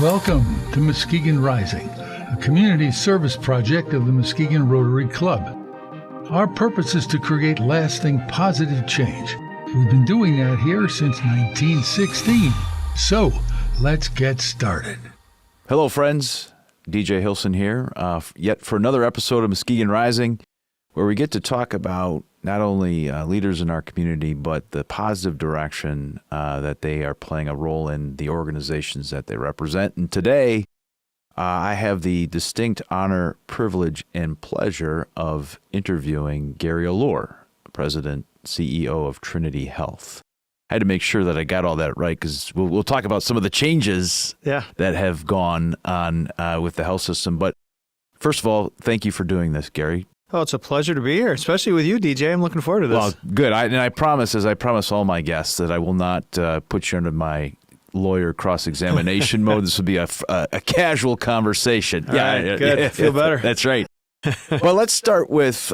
Welcome to Muskegon Rising, a community service project of the Muskegon Rotary Club. Our purpose is to create lasting positive change. We've been doing that here since 1916. So, let's get started. Hello, friends. DJ Hilson here, yet for another episode of Muskegon Rising, where we get to talk about not only leaders in our community, but the positive direction that they are playing a role in the organizations that they represent. And today, I have the distinct honor, privilege, and pleasure of interviewing Gary Allore, President, CEO of Trinity Health. I had to make sure that I got all that right because we'll talk about some of the changes that have gone on with the health system. But first of all, thank you for doing this, Gary. Oh, it's a pleasure to be here, especially with you, DJ. I'm looking forward to this. Well, good. I promise, as I promise all my guests, that I will not put you under my lawyer cross-examination mode. This will be a casual conversation. All right, good. I feel better. That's right. Well, let's start with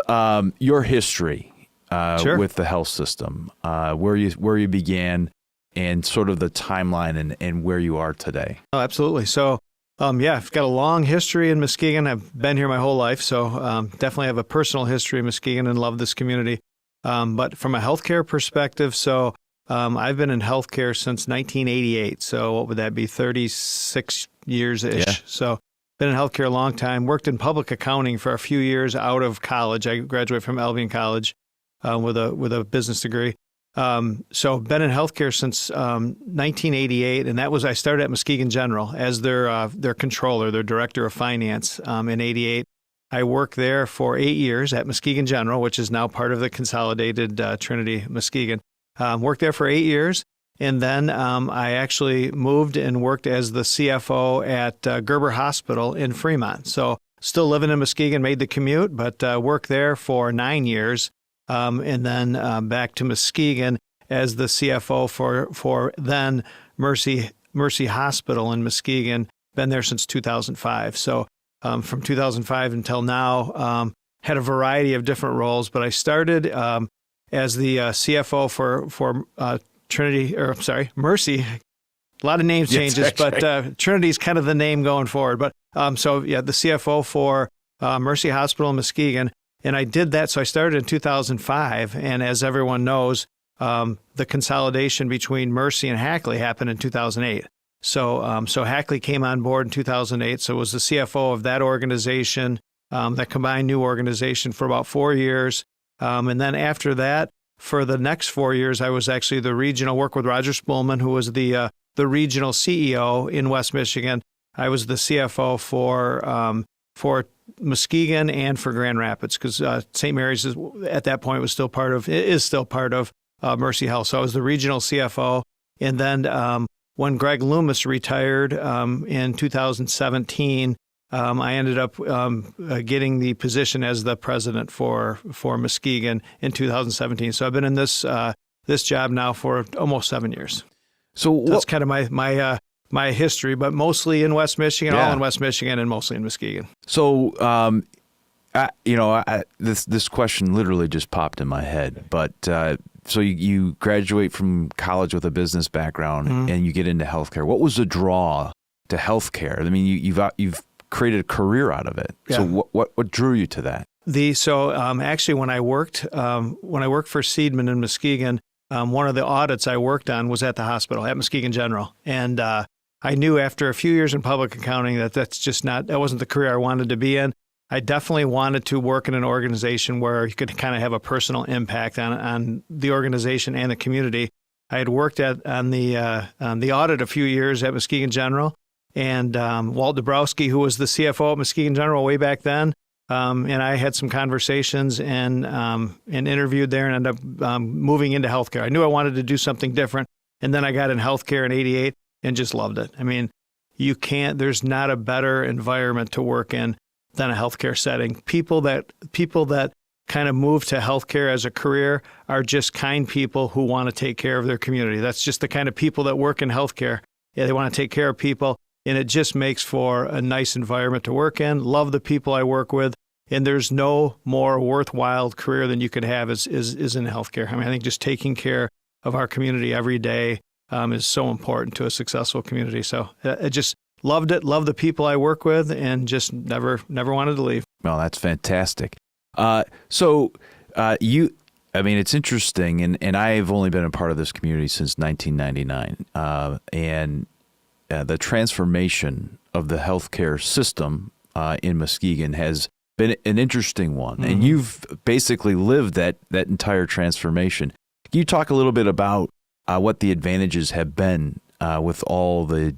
your history. Sure. With the health system, where you began, and sort of the timeline and where you are today. Oh, absolutely. So, I've got a long history in Muskegon. I've been here my whole life, so definitely have a personal history in Muskegon and love this community. But from a healthcare perspective, so I've been in healthcare since 1988. So what would that be? 36 years-ish. Yeah. So been in healthcare a long time. Worked in public accounting for a few years out of college. I graduated from Albion College. With a business degree. So been in healthcare since 1988, and I started at Muskegon General as their controller, their director of finance in 88. I worked there for 8 years at Muskegon General, which is now part of the consolidated Trinity Muskegon. Worked there for 8 years, and then I actually moved and worked as the CFO at Gerber Hospital in Fremont. So still living in Muskegon, made the commute, but worked there for 9 years. And then back to Muskegon as the CFO for then Mercy Hospital in Muskegon. Been there since 2005. So from 2005 until now, had a variety of different roles. But I started as the CFO for Mercy. A lot of name changes, yes, but right. Trinity's kind of the name going forward. But the CFO for Mercy Hospital in Muskegon. And I did that, so I started in 2005, and as everyone knows, the consolidation between Mercy and Hackley happened in 2008. So Hackley came on board in 2008, so was the CFO of that organization, that combined new organization for about 4 years. And then after that, for the next 4 years, I was actually the regional, work with Roger Spulman, who was the regional CEO in West Michigan. I was the CFO for Muskegon and for Grand Rapids, because St. Mary's at that point is still part of Mercy Health. So I was the regional CFO. And then when Greg Loomis retired in 2017, I ended up getting the position as the president for Muskegon in 2017. So I've been in this job now for almost 7 years. So that's kind of my history, but mostly in West Michigan, all in West Michigan, and mostly in Muskegon. So, this question literally just popped in my head. But so you graduate from college with a business background, and you get into healthcare. What was the draw to healthcare? I mean, you've created a career out of it. Yeah. So what drew you to that? Actually, when I worked for Seidman in Muskegon, one of the audits I worked on was at the hospital at Muskegon General, and I knew after a few years in public accounting that that wasn't the career I wanted to be in. I definitely wanted to work in an organization where you could kind of have a personal impact on the organization and the community. I had worked on the audit a few years at Muskegon General, and Walt Dabrowski, who was the CFO at Muskegon General way back then, and I had some conversations and interviewed there and ended up moving into healthcare. I knew I wanted to do something different, and then I got in healthcare in '88 and just loved it. I mean, there's not a better environment to work in than a healthcare setting. People that kind of move to healthcare as a career are just kind people who want to take care of their community. That's just the kind of people that work in healthcare. Yeah, they want to take care of people, and it just makes for a nice environment to work in. Love the people I work with, and there's no more worthwhile career than you could have is in healthcare. I mean, I think just taking care of our community every day is so important to a successful community. So it just loved it, loved the people I work with, and just never wanted to leave. Well, that's fantastic. It's interesting, and I've only been a part of this community since 1999, and the transformation of the healthcare system in Muskegon has been an interesting one, mm-hmm. and you've basically lived that entire transformation. Can you talk a little bit about what the advantages have been with all the,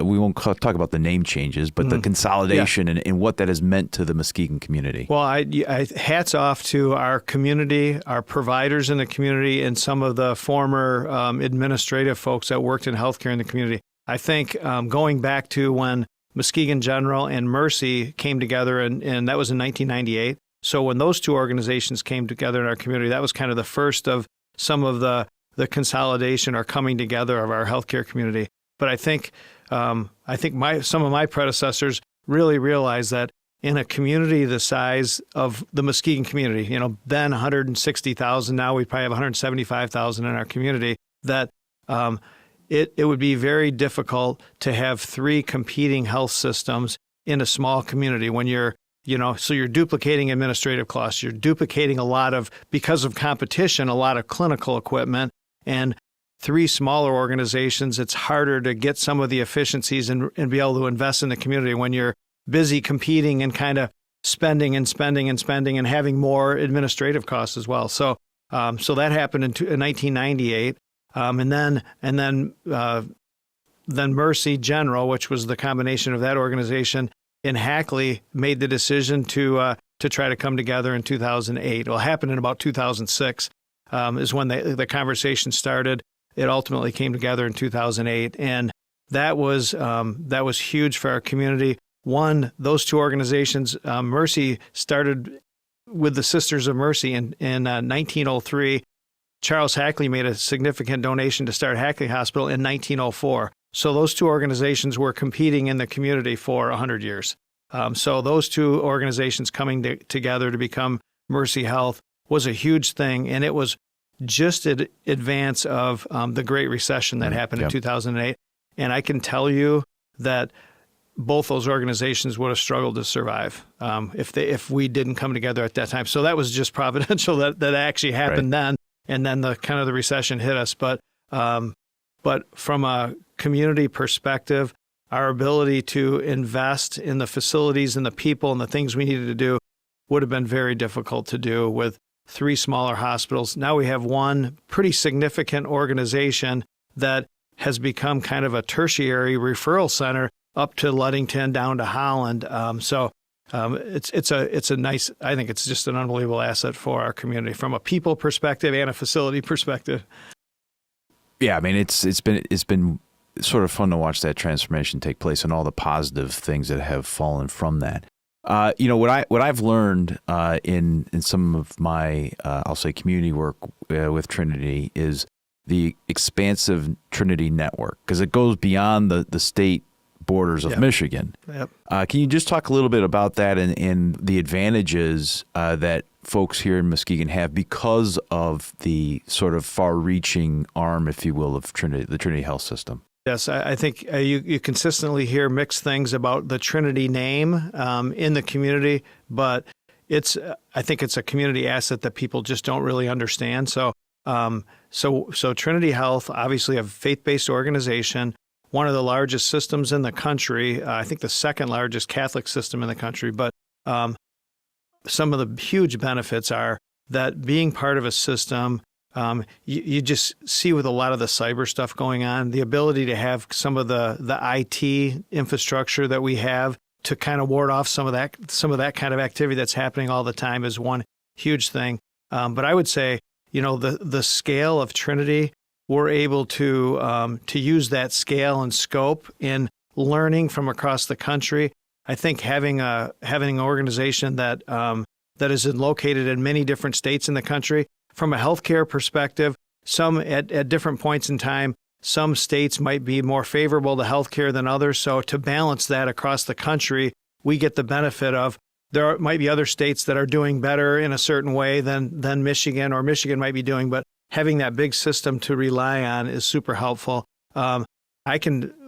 we won't talk about the name changes, but the consolidation and what that has meant to the Muskegon community? Well, I hats off to our community, our providers in the community, and some of the former administrative folks that worked in healthcare in the community. I think going back to when Muskegon General and Mercy came together, and that was in 1998. So when those two organizations came together in our community, that was kind of the first of some of the consolidation or coming together of our healthcare community. But I think some of my predecessors really realized that in a community the size of the Muskegon community, then 160,000, now we probably have 175,000 in our community, that it would be very difficult to have three competing health systems in a small community when so you're duplicating administrative costs, you're duplicating because of competition, a lot of clinical equipment, and three smaller organizations, it's harder to get some of the efficiencies and be able to invest in the community when you're busy competing and kind of spending and having more administrative costs as well. So that happened in 1998. Then Mercy General, which was the combination of that organization in Hackley, made the decision to try to come together in 2008. Well, it happened in about 2006 is when the conversation started. It ultimately came together in 2008, and that was huge for our community. One, those two organizations, Mercy started with the Sisters of Mercy in 1903. Charles Hackley made a significant donation to start Hackley Hospital in 1904. So those two organizations were competing in the community for 100 years. So those two organizations coming together to become Mercy Health was a huge thing, and it was just in advance of the Great Recession that happened in 2008. And I can tell you that both those organizations would have struggled to survive if we didn't come together at that time. So that was just providential that actually happened then. And then the recession hit us. But from a community perspective, our ability to invest in the facilities and the people and the things we needed to do would have been very difficult to do with three smaller hospitals. Now we have one pretty significant organization that has become kind of a tertiary referral center up to Ludington, down to Holland. It's a nice, I think it's just an unbelievable asset for our community from a people perspective and a facility perspective. Yeah, I mean, it's been sort of fun to watch that transformation take place and all the positive things that have fallen from that. What I've learned in some of my I'll say community work with Trinity is the expansive Trinity network, because it goes beyond the state borders of Michigan. Yep. Can you just talk a little bit about that and the advantages that folks here in Muskegon have because of the sort of far-reaching arm, if you will, of the Trinity Health system? Yes, I think you consistently hear mixed things about the Trinity name in the community, but I think it's a community asset that people just don't really understand. So Trinity Health, obviously a faith-based organization, one of the largest systems in the country, I think the second largest Catholic system in the country, but some of the huge benefits are that being part of a system, you just see with a lot of the cyber stuff going on, the ability to have some of the IT infrastructure that we have to kind of ward off some of that kind of activity that's happening all the time is one huge thing. But I would say, the scale of Trinity, we're able to use that scale and scope in learning from across the country. I think having an organization that is located in many different states in the country, from a healthcare perspective, some at different points in time, some states might be more favorable to healthcare than others. So to balance that across the country, we get the benefit of there might be other states that are doing better in a certain way than Michigan, or Michigan might be doing, but having that big system to rely on is super helpful.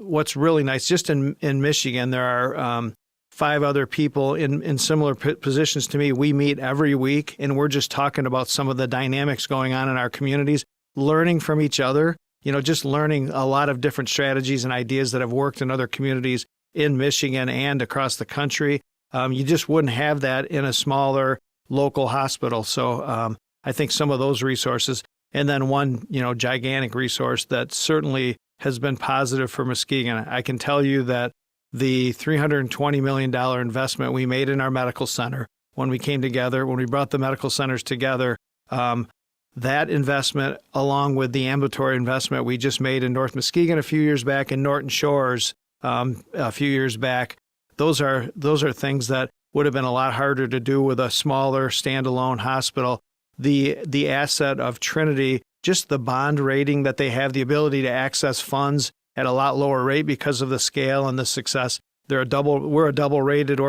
what's really nice, just in Michigan, there are 5 other people in similar positions to me. We meet every week, and we're just talking about some of the dynamics going on in our communities, learning from each other, just learning a lot of different strategies and ideas that have worked in other communities in Michigan and across the country. You just wouldn't have that in a smaller local hospital. So I think some of those resources, and then one, gigantic resource that certainly has been positive for Muskegon. I can tell you that the $320 million investment we made in our medical center when we came together, when we brought the medical centers together, that investment, along with the ambulatory investment we just made in North Muskegon a few years back and Norton Shores a few years back, those are things that would have been a lot harder to do with a smaller standalone hospital. The asset of Trinity, just the bond rating that they have, the ability to access funds at a lot lower rate because of the scale and the success. We're a AA rated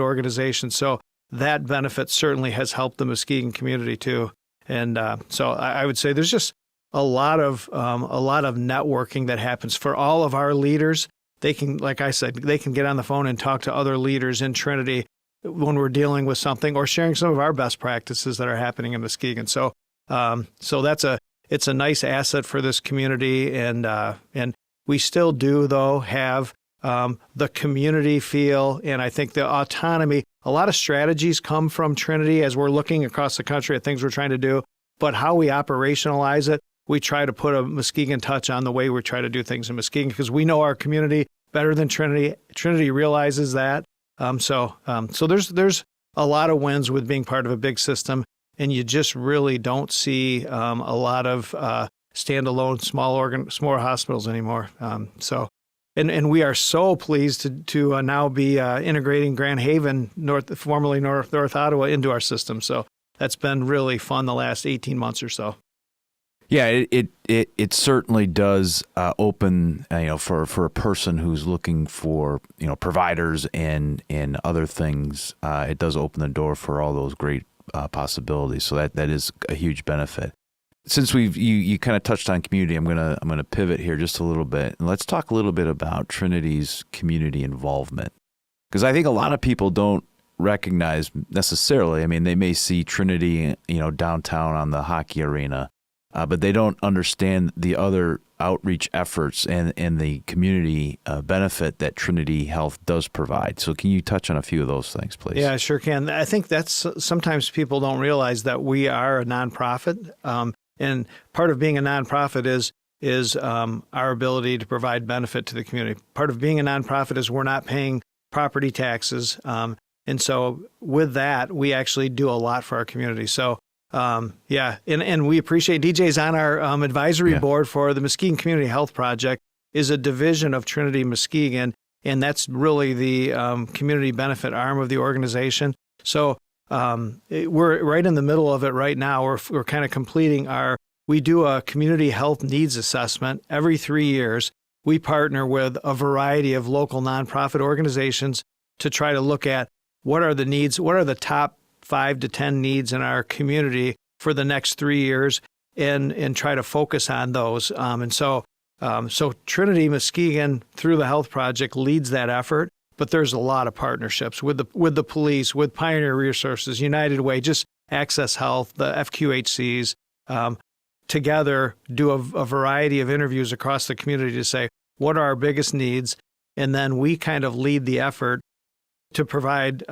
organization, so that benefit certainly has helped the Muskegon community too. And so I would say there's just a lot of networking that happens for all of our leaders. They can, like I said, they can get on the phone and talk to other leaders in Trinity when we're dealing with something or sharing some of our best practices that are happening in Muskegon. So it's a nice asset for this community, and we still do though have the community feel, and I think the autonomy. A lot of strategies come from Trinity as we're looking across the country at things we're trying to do, but how we operationalize it, we try to put a Muskegon touch on the way we try to do things in Muskegon because we know our community better than Trinity. Trinity realizes that. So there's a lot of wins with being part of a big system, and you just really don't see a lot of standalone small hospitals anymore. And we are so pleased to now be integrating Grand Haven, formerly North Ottawa, into our system. So that's been really fun the last 18 months or so. Yeah, it certainly does open, for a person who's looking for, providers and other things. It does open the door for all those great possibilities. So that is a huge benefit. Since you kind of touched on community, I'm gonna pivot here just a little bit, and let's talk a little bit about Trinity's community involvement, because I think a lot of people don't recognize necessarily. I mean, they may see Trinity, downtown on the hockey arena. But they don't understand the other outreach efforts and the community benefit that Trinity Health does provide. So can you touch on a few of those things, please? Yeah, I sure can. I think that's sometimes people don't realize that we are a nonprofit. And part of being a nonprofit is our ability to provide benefit to the community. Part of being a nonprofit is we're not paying property taxes. And so with that, we actually do a lot for our community. So and we appreciate DJ's on our advisory board for the Muskegon Community Health Project, is a division of Trinity Muskegon, and that's really the community benefit arm of the organization. So we're right in the middle of it right now. We're kind of completing we do a community health needs assessment every 3 years. We partner with a variety of local nonprofit organizations to try to look at what are the needs, what are the top 5 to 10 needs in our community for the next 3 years, and try to focus on those. So Trinity Muskegon through the Health Project leads that effort, but there's a lot of partnerships with the police, with Pioneer Resources, United Way, just Access Health, the FQHCs, together do a variety of interviews across the community to say, what are our biggest needs? And then we kind of lead the effort to provide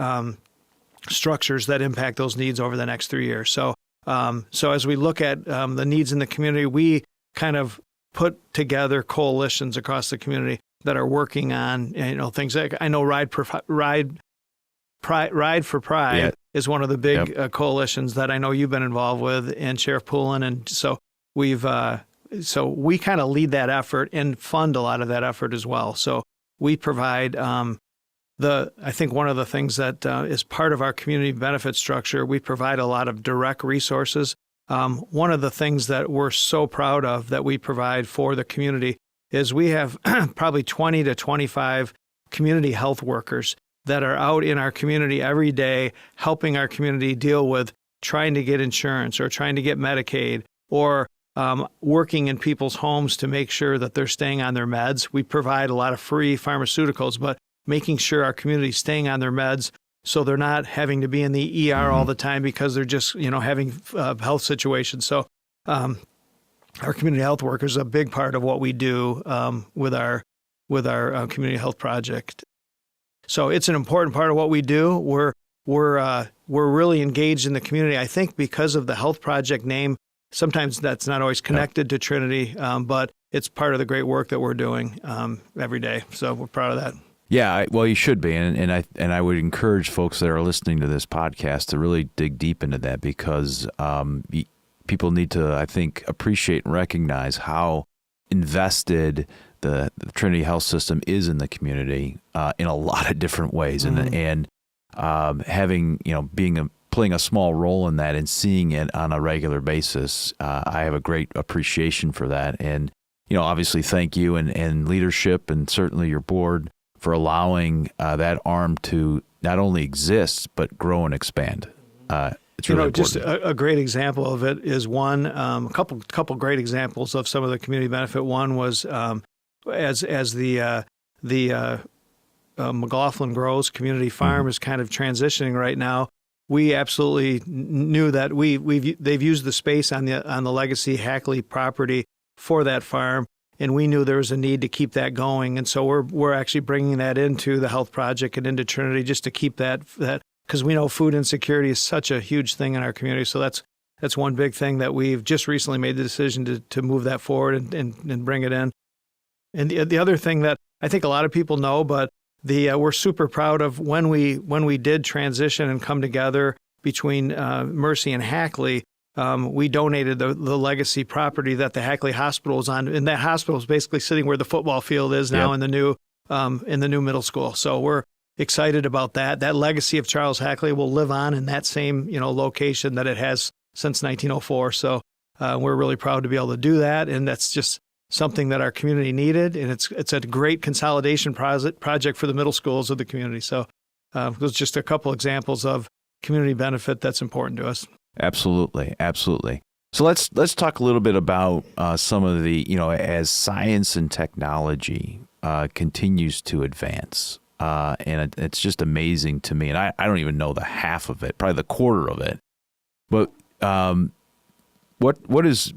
structures that impact those needs over the next 3 years. So as we look at the needs in the community, we kind of put together coalitions across the community that are working on things like, I know Ride for Pride is one of the big coalitions that I know you've been involved with, and Sheriff Poulin, and so we kind of lead that effort and fund a lot of that effort as well. So we provide I think one of the things that is part of our community benefit structure, we provide a lot of direct resources. One of the things that we're so proud of that we provide for the community is we have probably 20 to 25 community health workers that are out in our community every day helping our community deal with trying to get insurance or trying to get Medicaid or working in people's homes to make sure that they're staying on their meds. We provide a lot of free pharmaceuticals, but making sure our community is staying on their meds so they're not having to be in the ER all the time because they're just, having health situations. So our community health workers is a big part of what we do with our community health project. So it's an important part of what we do. We're really engaged in the community. I think because of the health project name, sometimes that's not always connected to Trinity, but it's part of the great work that we're doing every day. So we're proud of that. Yeah, well, you should be, and I would encourage folks that are listening to this podcast to really dig deep into that, because people need to, I think, appreciate and recognize how invested the Trinity Health System is in the community in a lot of different ways, and having playing a small role in that and seeing it on a regular basis, I have a great appreciation for that, and obviously thank you and leadership and certainly your board for allowing that arm to not only exist but grow and expand. It's really important. Just a great example of it is a couple great examples of some of the community benefit. One was as the McLaughlin Groves Community Farm is kind of transitioning right now. We absolutely knew that they've used the space on the Legacy Hackley property for that farm, and we knew there was a need to keep that going. And so we're actually bringing that into the health project and into Trinity just to keep that because we know food insecurity is such a huge thing in our community. So that's one big thing that we've just recently made the decision to move that forward and bring it in. And the other thing that I think a lot of people know, but we're super proud of when we did transition and come together between Mercy and Hackley. We donated the legacy property that the Hackley Hospital is on, and that hospital is basically sitting where the football field is now in the new middle school. So we're excited about that. That legacy of Charles Hackley will live on in that same location that it has since 1904. So we're really proud to be able to do that, and that's just something that our community needed, and it's a great consolidation project for the middle schools of the community. So those are just a couple examples of community benefit that's important to us. Absolutely. So let's talk a little bit about some of the, as science and technology continues to advance, and it's just amazing to me, and I don't even know the half of it, probably the quarter of it, but where's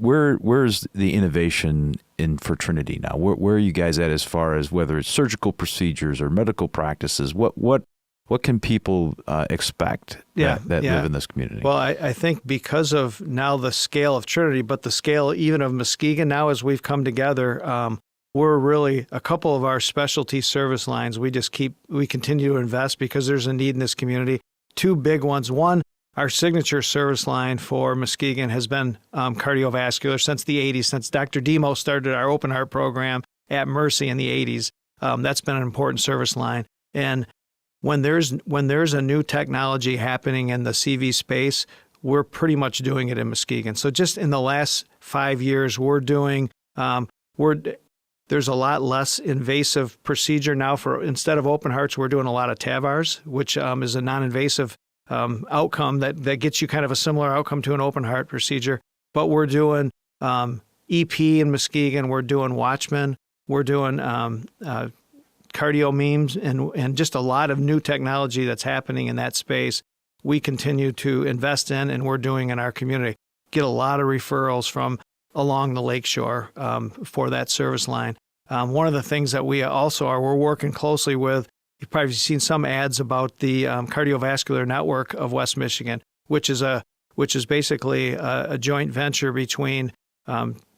the innovation for Trinity now? Where are you guys at as far as whether it's surgical procedures or medical practices? What can people expect that live in this community? Well, I think because of now the scale of Trinity, but the scale even of Muskegon now as we've come together, we're really a couple of our specialty service lines. We continue to invest because there's a need in this community. Two big ones. One, our signature service line for Muskegon has been cardiovascular since the 80s, since Dr. Demo started our open heart program at Mercy in the 80s. That's been an important service line. And when there's a new technology happening in the CV space, we're pretty much doing it in Muskegon. So just in the last 5 years, we're doing there's a lot less invasive procedure now. Instead of open hearts, we're doing a lot of TAVRs, which is a non-invasive outcome that gets you kind of a similar outcome to an open heart procedure. But we're doing EP in Muskegon, we're doing Watchman, we're doing cardio memes, and just a lot of new technology that's happening in that space. We continue to invest in, and we're doing in our community. Get a lot of referrals from along the lakeshore for that service line. One of the things that we're working closely with, you've probably seen some ads about the cardiovascular network of West Michigan, which is basically a joint venture between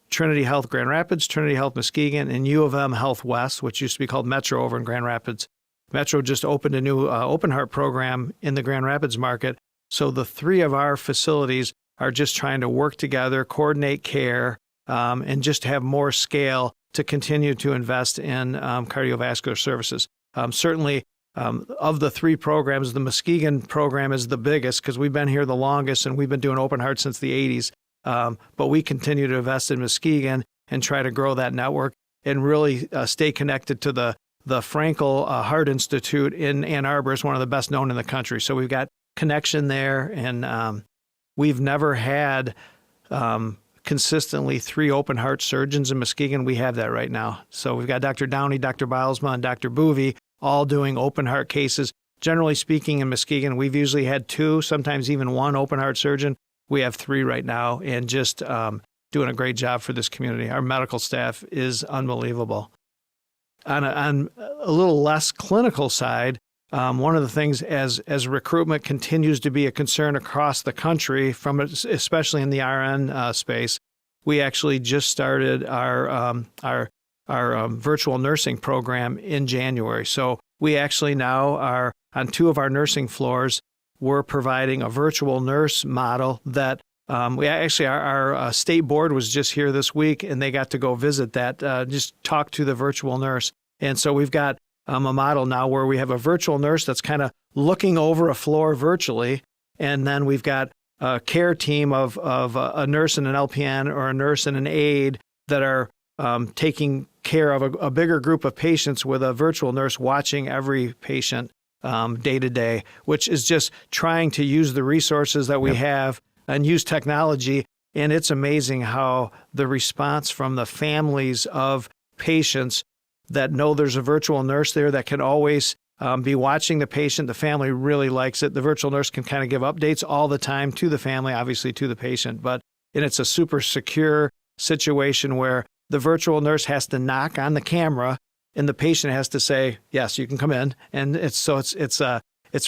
Trinity Health Grand Rapids, Trinity Health Muskegon, and U of M Health West, which used to be called Metro over in Grand Rapids. Metro just opened a new open heart program in the Grand Rapids market. So the three of our facilities are just trying to work together, coordinate care, and just have more scale to continue to invest in cardiovascular services. Certainly, of the three programs, the Muskegon program is the biggest because we've been here the longest and we've been doing open heart since the 80s. But we continue to invest in Muskegon and try to grow that network and really stay connected to the Frankel Heart Institute in Ann Arbor. Is one of the best known in the country. So we've got connection there, and we've never had consistently 3 open heart surgeons in Muskegon. We have that right now. So we've got Dr. Downey, Dr. Bilesma, and Dr. Boovy all doing open heart cases. Generally speaking, in Muskegon, we've usually had 2, sometimes even 1 open heart surgeon. We have 3 right now, and just doing a great job for this community. Our medical staff is unbelievable. On a little less clinical side, one of the things as recruitment continues to be a concern across the country, especially in the RN space, we actually just started our virtual nursing program in January. So we actually now are on 2 of our nursing floors. We're providing a virtual nurse model that our state board was just here this week, and they got to go visit that, just talk to the virtual nurse. And so we've got a model now where we have a virtual nurse that's kind of looking over a floor virtually, and then we've got a care team of a nurse and an LPN or a nurse and an aide that are taking care of a bigger group of patients with a virtual nurse watching every patient day to day, which is just trying to use the resources that we have and use technology. And it's amazing how the response from the families of patients that know there's a virtual nurse there that can always be watching the patient. The family really likes it. The virtual nurse can kind of give updates all the time to the family, obviously to the patient, and it's a super secure situation where the virtual nurse has to knock on the camera and the patient has to say, yes, you can come in. And it's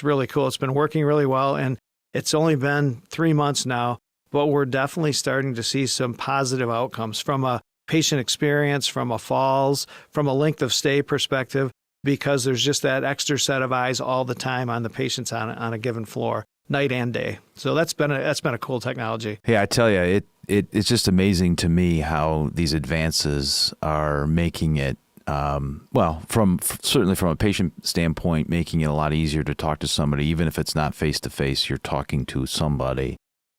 really cool. It's been working really well, and it's only been 3 months now, but we're definitely starting to see some positive outcomes from a patient experience, from a falls, from a length of stay perspective, because there's just that extra set of eyes all the time on the patients on a given floor, night and day. So that's been a cool technology. Hey, I tell you, it's just amazing to me how these advances are making it, certainly from a patient standpoint, making it a lot easier to talk to somebody, even if it's not face-to-face, you're talking to somebody.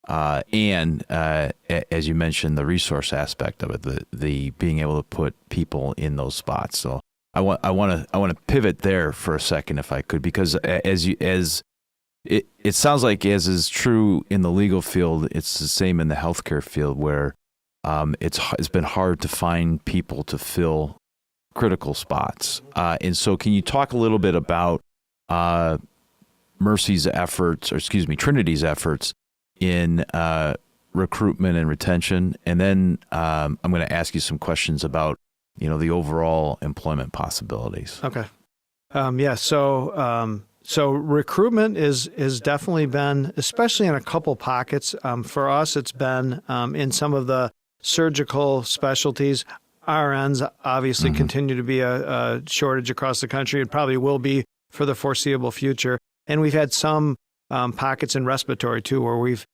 And as you mentioned, the resource aspect of it, the being able to put people in those spots. So I want to pivot there for a second, if I could, because it sounds like, as is true in the legal field, it's the same in the healthcare field, where it's been hard to find people to fill critical spots. And so, can you talk a little bit about Trinity's efforts in recruitment and retention, and then I'm going to ask you some questions about the overall employment possibilities. Okay. So recruitment is definitely been, especially in a couple pockets. For us, it's been in some of the surgical specialties. RNs obviously continue to be a shortage across the country. It probably will be for the foreseeable future. And we've had some pockets in respiratory too, where we've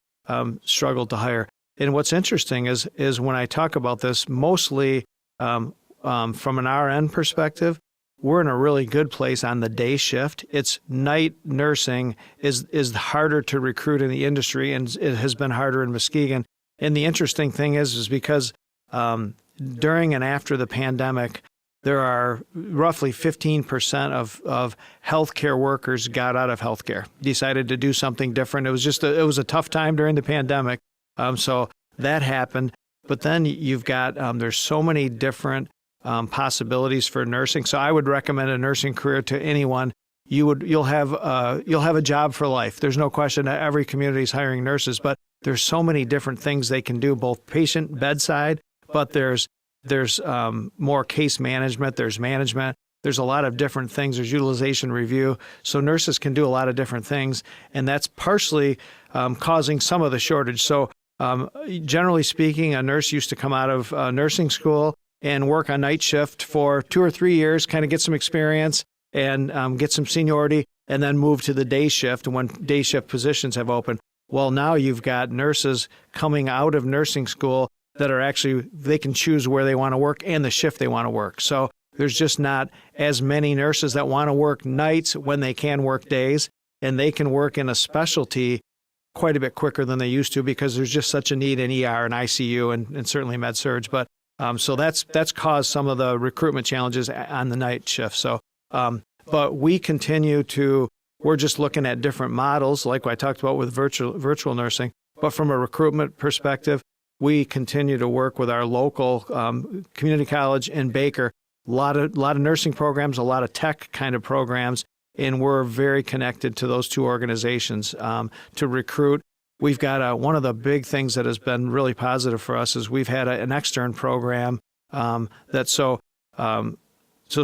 struggled to hire. And what's interesting is when I talk about this, mostly from an RN perspective, we're in a really good place on the day shift. It's night nursing is harder to recruit in the industry, and it has been harder in Muskegon. And the interesting thing is because during and after the pandemic, there are roughly 15% of healthcare workers got out of healthcare, decided to do something different. It was a tough time during the pandemic, so that happened. But then you've got there's so many different possibilities for nursing. So I would recommend a nursing career to anyone. You'll have a job for life. There's no question that every community is hiring nurses, but there's so many different things they can do, both patient bedside, but there's more case management, there's management, there's a lot of different things, there's utilization review. So nurses can do a lot of different things, and that's partially causing some of the shortage. So generally speaking, a nurse used to come out of nursing school and work on night shift for 2 or 3 years, kind of get some experience and get some seniority, and then move to the day shift when day shift positions have opened. Well, now you've got nurses coming out of nursing school that are actually, they can choose where they want to work and the shift they want to work. So there's just not as many nurses that want to work nights when they can work days, and they can work in a specialty quite a bit quicker than they used to because there's just such a need in ER and ICU and certainly med surg. But so that's caused some of the recruitment challenges on the night shift. So, but we continue we're just looking at different models, like I talked about with virtual nursing. But from a recruitment perspective, we continue to work with our local community college in Baker. A lot of nursing programs, a lot of tech kind of programs, and we're very connected to those two organizations to recruit. We've got one of the big things that has been really positive for us is we've had an extern program so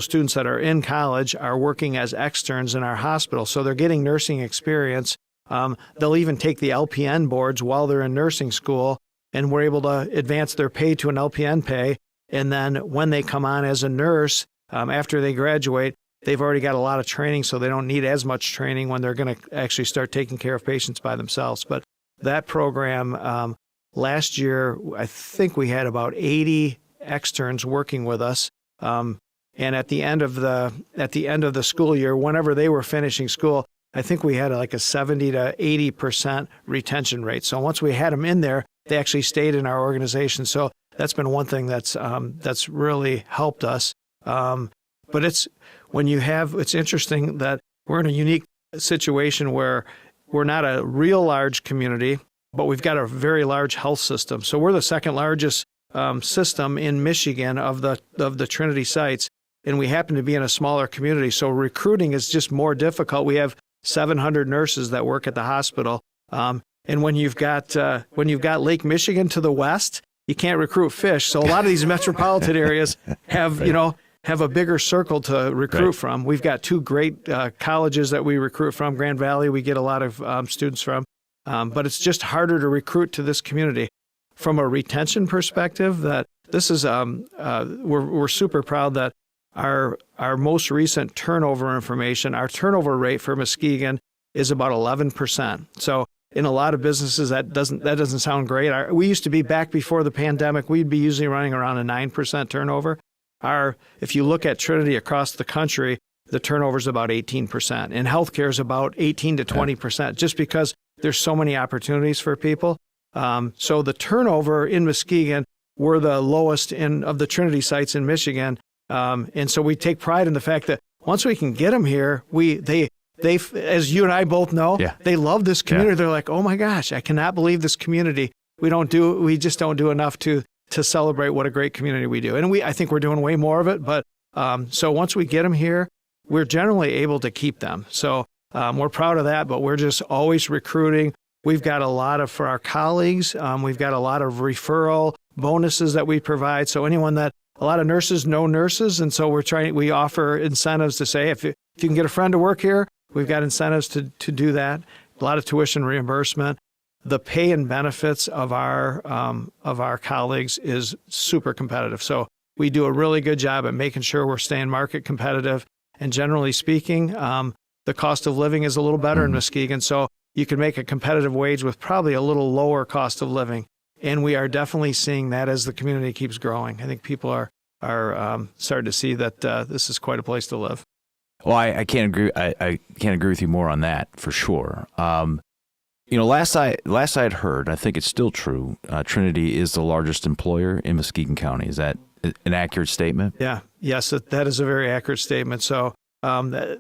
students that are in college are working as externs in our hospital. So they're getting nursing experience. They'll even take the LPN boards while they're in nursing school, and we're able to advance their pay to an LPN pay. And then when they come on as a nurse, after they graduate, they've already got a lot of training, so they don't need as much training when they're going to actually start taking care of patients by themselves. But that program, last year, I think we had about 80 externs working with us. And at the end of the school year, whenever they were finishing school, I think we had like a 70 to 80% retention rate. So once we had them in there, they actually stayed in our organization. So that's been one thing that's really helped us. But it's interesting that we're in a unique situation where we're not a real large community, but we've got a very large health system. So we're the second largest system in Michigan of the Trinity sites, and we happen to be in a smaller community. So recruiting is just more difficult. We have 700 nurses that work at the hospital, and when you've got Lake Michigan to the west, you can't recruit fish. So a lot of these metropolitan areas have a bigger circle to recruit from. We've got two great colleges that we recruit from. Grand Valley, we get a lot of students from, but it's just harder to recruit to this community. From a retention perspective, that this is we're super proud that our most recent turnover information, our turnover rate for Muskegon is about 11%. So in a lot of businesses, that doesn't sound great. We used to be, back before the pandemic, we'd be usually running around a 9% turnover. If you look at Trinity across the country, the turnover is about 18%, and healthcare is about 18 to 20%, just because there's so many opportunities for people. So the turnover in Muskegon, we're the lowest of the Trinity sites in Michigan, and so we take pride in the fact that once we can get them here, they as you and I both know, they love this community. Yeah. They're like, oh my gosh, I cannot believe this community. We just don't do enough to celebrate what a great community we do. And I think we're doing way more of it. But so once we get them here, we're generally able to keep them. So we're proud of that, but we're just always recruiting. We've got for our colleagues, we've got a lot of referral bonuses that we provide. So a lot of nurses know nurses. And so we offer incentives to say, if you can get a friend to work here, we've got incentives to do that. A lot of tuition reimbursement. The pay and benefits of our colleagues is super competitive. So we do a really good job at making sure we're staying market competitive. And generally speaking, the cost of living is a little better in Muskegon. So you can make a competitive wage with probably a little lower cost of living. And we are definitely seeing that as the community keeps growing. I think people are starting to see that this is quite a place to live. Well, I can't agree. I can't agree with you more on that for sure. Last I had heard, I think it's still true, Trinity is the largest employer in Muskegon County. Is that an accurate statement? Yeah. Yes, that is a very accurate statement. So, not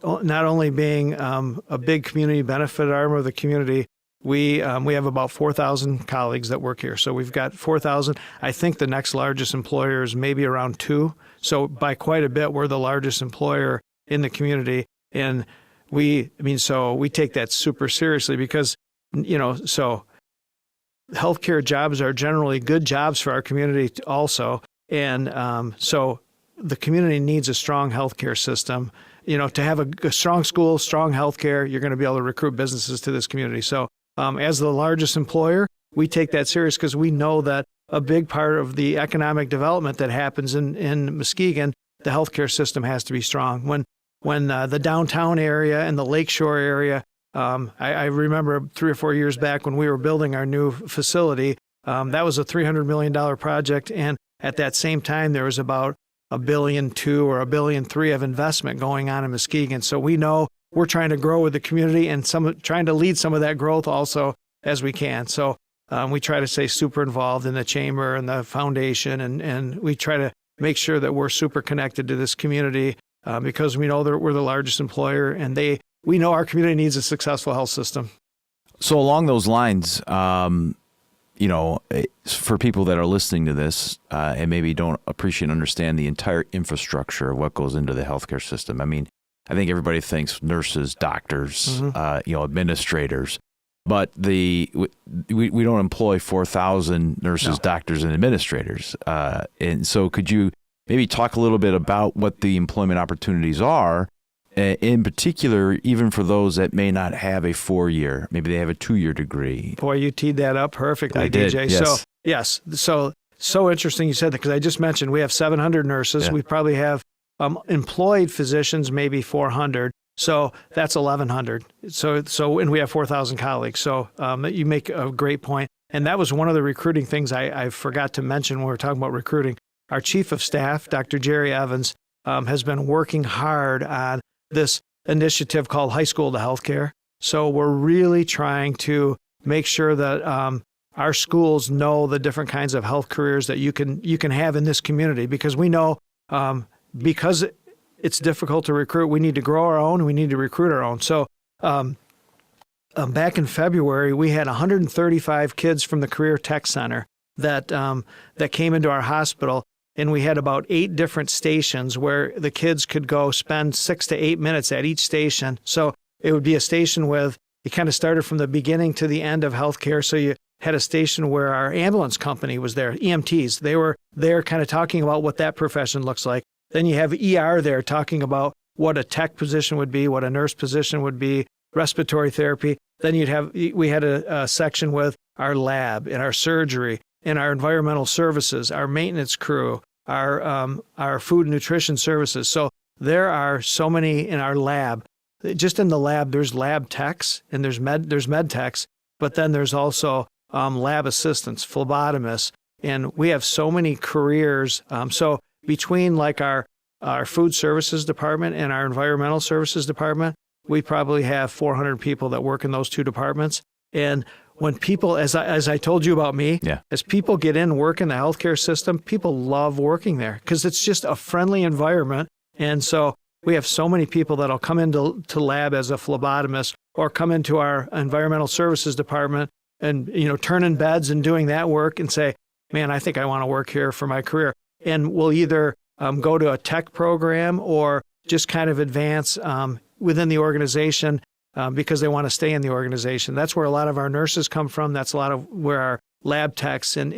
only being a big community benefit arm of the community, we have about 4,000 colleagues that work here. So we've got 4,000. I think the next largest employer is maybe around 2. So by quite a bit, we're the largest employer in the community. And we take that super seriously because, so healthcare jobs are generally good jobs for our community also. And so the community needs a strong healthcare system. To have a strong school, strong healthcare, you're going to be able to recruit businesses to this community. So as the largest employer, we take that serious because we know that a big part of the economic development that happens in Muskegon, the healthcare system has to be strong. When the downtown area and the lakeshore area, I remember 3 or 4 years back when we were building our new facility, that was a $300 million project. And at that same time, there was about $1.2 billion or $1.3 billion of investment going on in Muskegon. So we know we're trying to grow with the community and trying to lead some of that growth also as we can. So we try to stay super involved in the chamber and the foundation, and we try to make sure that we're super connected to this community because we know that we're the largest employer, and we know our community needs a successful health system. So along those lines, for people that are listening to this and maybe don't appreciate and understand the entire infrastructure of what goes into the healthcare system. I mean, I think everybody thinks nurses, doctors, administrators, but we don't employ 4,000 nurses, doctors, and administrators. And so could you maybe talk a little bit about what the employment opportunities are, in particular, even for those that may not have a 4-year, maybe they have a 2-year degree? Boy, you teed that up perfectly, I did, DJ. yes. So interesting you said that, because I just mentioned we have 700 nurses. Yeah. We probably have employed physicians, maybe 400. So that's 1,100. And we have 4,000 colleagues. So you make a great point. And that was one of the recruiting things I forgot to mention when we were talking about recruiting. Our chief of staff, Dr. Jerry Evans, has been working hard on this initiative called High School to Healthcare. So we're really trying to make sure that our schools know the different kinds of health careers that you can have in this community, because we know because it's difficult to recruit, we need to grow our own, we need to recruit our own. So back in February, we had 135 kids from the Career Tech Center that came into our hospital. And we had about 8 different stations where the kids could go spend 6 to 8 minutes at each station. So it would be a station with, you kind of started from the beginning to the end of healthcare. So you had a station where our ambulance company was there, EMTs. They were there kind of talking about what that profession looks like. Then you have ER there talking about what a tech position would be, what a nurse position would be, respiratory therapy. Then we had a section with our lab and our surgery and our environmental services, our maintenance crew, our food and nutrition services. So there are so many in our lab. Just in the lab, there's lab techs and there's med techs, but then there's also lab assistants, phlebotomists, and we have so many careers. So between like our food services department and our environmental services department, we probably have 400 people that work in those 2 departments. And when people, as I told you about me, as people get in and work in the healthcare system, people love working there because it's just a friendly environment. And so we have so many people that'll come into lab as a phlebotomist or come into our environmental services department and, turning beds and doing that work and say, man, I think I want to work here for my career. And we'll either go to a tech program or just kind of advance within the organization because they want to stay in the organization. That's where a lot of our nurses come from. That's a lot of where our lab techs and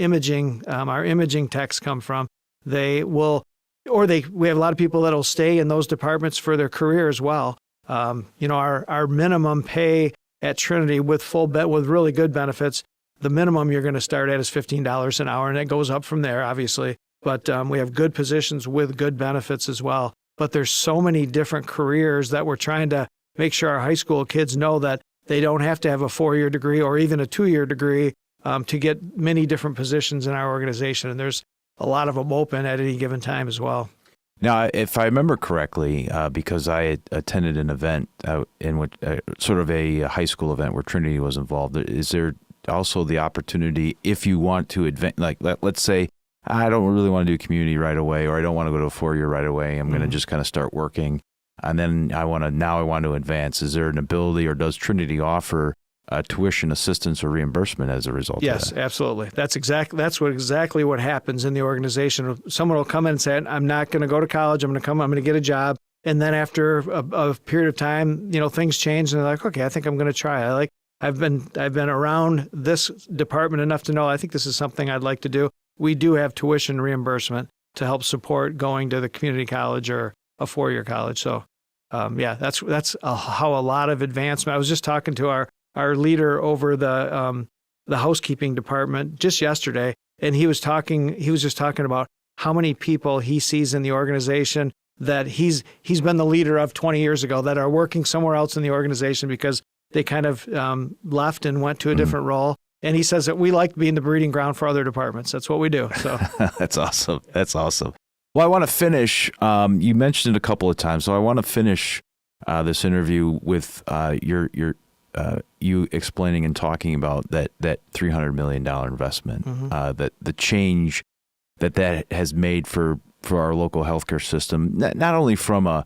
our imaging techs come from. We have a lot of people that'll stay in those departments for their career as well. Our minimum pay at Trinity with really good benefits, the minimum you're going to start at is $15 an hour, and it goes up from there, obviously. But we have good positions with good benefits as well. But there's so many different careers that we're trying to make sure our high school kids know that they don't have to have a 4-year degree or even a 2-year degree to get many different positions in our organization. And there's a lot of them open at any given time as well. Now, if I remember correctly, because I had attended an event in which sort of a high school event where Trinity was involved, is there also the opportunity if you want to advance, like let's say, I don't really want to do community right away, or I don't want to go to a 4-year right away. I'm going to just kind of start working. And then I want to advance. Is there an ability, or does Trinity offer tuition assistance or reimbursement as a result of that? Yes, absolutely. That's exactly what happens in the organization. Someone will come in and say, I'm not going to go to college. I'm going to get a job. And then after a period of time, things change and they're like, okay, I think I'm going to try. I've been around this department enough to know I think this is something I'd like to do. We do have tuition reimbursement to help support going to the community college or a 4-year college. So, that's how a lot of advancement. I was just talking to our leader over the housekeeping department just yesterday, and he was just talking about how many people he sees in the organization that he's been the leader of 20 years ago that are working somewhere else in the organization because they kind of left and went to a different role. And he says that we like being the breeding ground for other departments. That's what we do. So That's awesome. Well, I want to finish. You mentioned it a couple of times, so I want to finish this interview with you explaining and talking about that $300 million investment, that the change that has made for our local healthcare system, not only from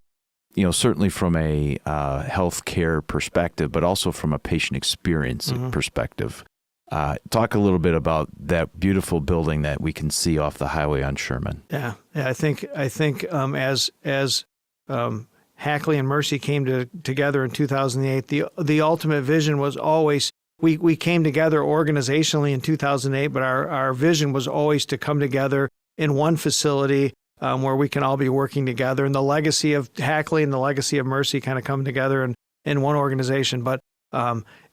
certainly from a healthcare perspective, but also from a patient experience perspective. Talk a little bit about that beautiful building that we can see off the highway on Sherman. Yeah. I think as Hackley and Mercy came together in 2008, the ultimate vision was always, we came together organizationally in 2008, but our vision was always to come together in one facility where we can all be working together. And the legacy of Hackley and the legacy of Mercy kind of come together in one organization. But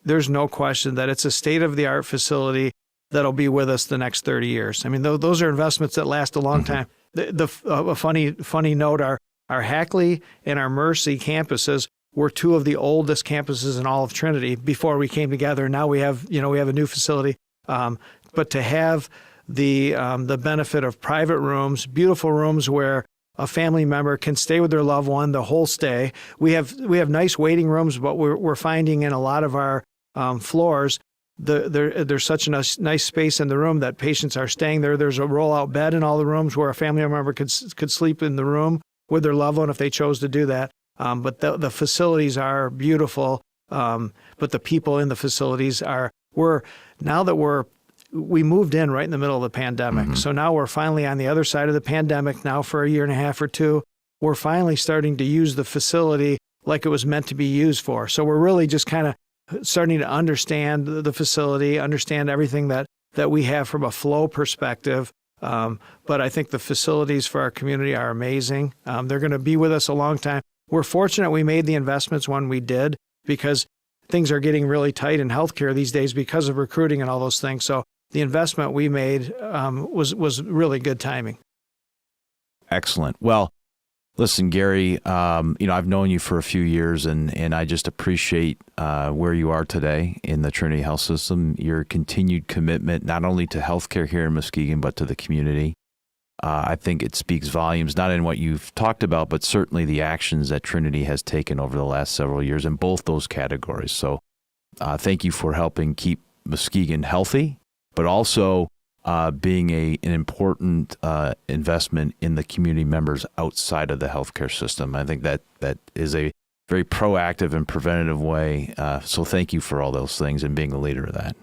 there's no question that it's a state-of-the-art facility that'll be with us the next 30 years. I mean, those are investments that last a long time. A funny note, our Hackley and our Mercy campuses were two of the oldest campuses in all of Trinity before we came together. Now we have a new facility. But to have the benefit of private rooms, beautiful rooms where a family member can stay with their loved one the whole stay. We have nice waiting rooms, but we're finding in a lot of our floors, there's such a nice space in the room that patients are staying there. There's a roll-out bed in all the rooms where a family member could sleep in the room with their loved one if they chose to do that. But the facilities are beautiful, but the people in the facilities we moved in right in the middle of the pandemic. So now we're finally on the other side of the pandemic now for a year and a half or two. We're finally starting to use the facility like it was meant to be used for. So we're really just kind of starting to understand the facility, understand everything that we have from a flow perspective. But I think the facilities for our community are amazing. They're going to be with us a long time. We're fortunate we made the investments when we did, because things are getting really tight in healthcare these days because of recruiting and all those things. So the investment we made was really good timing. Excellent. Well, listen, Gary, I've known you for a few years, and I just appreciate where you are today in the Trinity Health System, your continued commitment not only to healthcare here in Muskegon, but to the community. I think it speaks volumes, not in what you've talked about, but certainly the actions that Trinity has taken over the last several years in both those categories. So thank you for helping keep Muskegon healthy, but also being an important investment in the community members outside of the healthcare system. I think that is a very proactive and preventative way. So thank you for all those things and being the leader of that.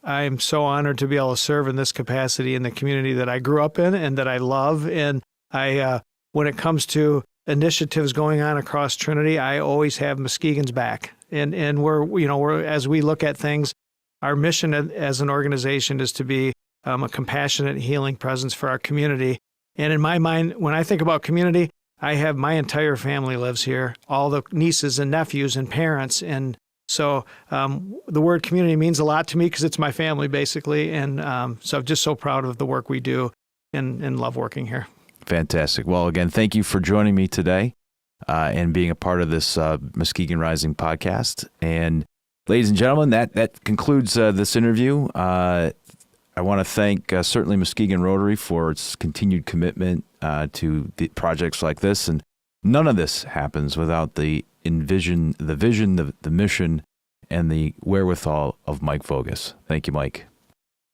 I'm so honored to be able to serve in this capacity in the community that I grew up in and that I love. And when it comes to initiatives going on across Trinity, I always have Muskegon's back. And we're as we look at things, our mission as an organization is to be a compassionate, healing presence for our community. And in my mind, when I think about community, I have my entire family lives here, all the nieces and nephews and parents. And so the word community means a lot to me because it's my family, basically. And so I'm just so proud of the work we do and love working here. Fantastic. Well, again, thank you for joining me today and being a part of this Muskegon Rising podcast. And ladies and gentlemen, that concludes this interview. I want to thank certainly Muskegon Rotary for its continued commitment to the projects like this. And none of this happens without the vision, the mission, and the wherewithal of Mike Vogus. Thank you, Mike.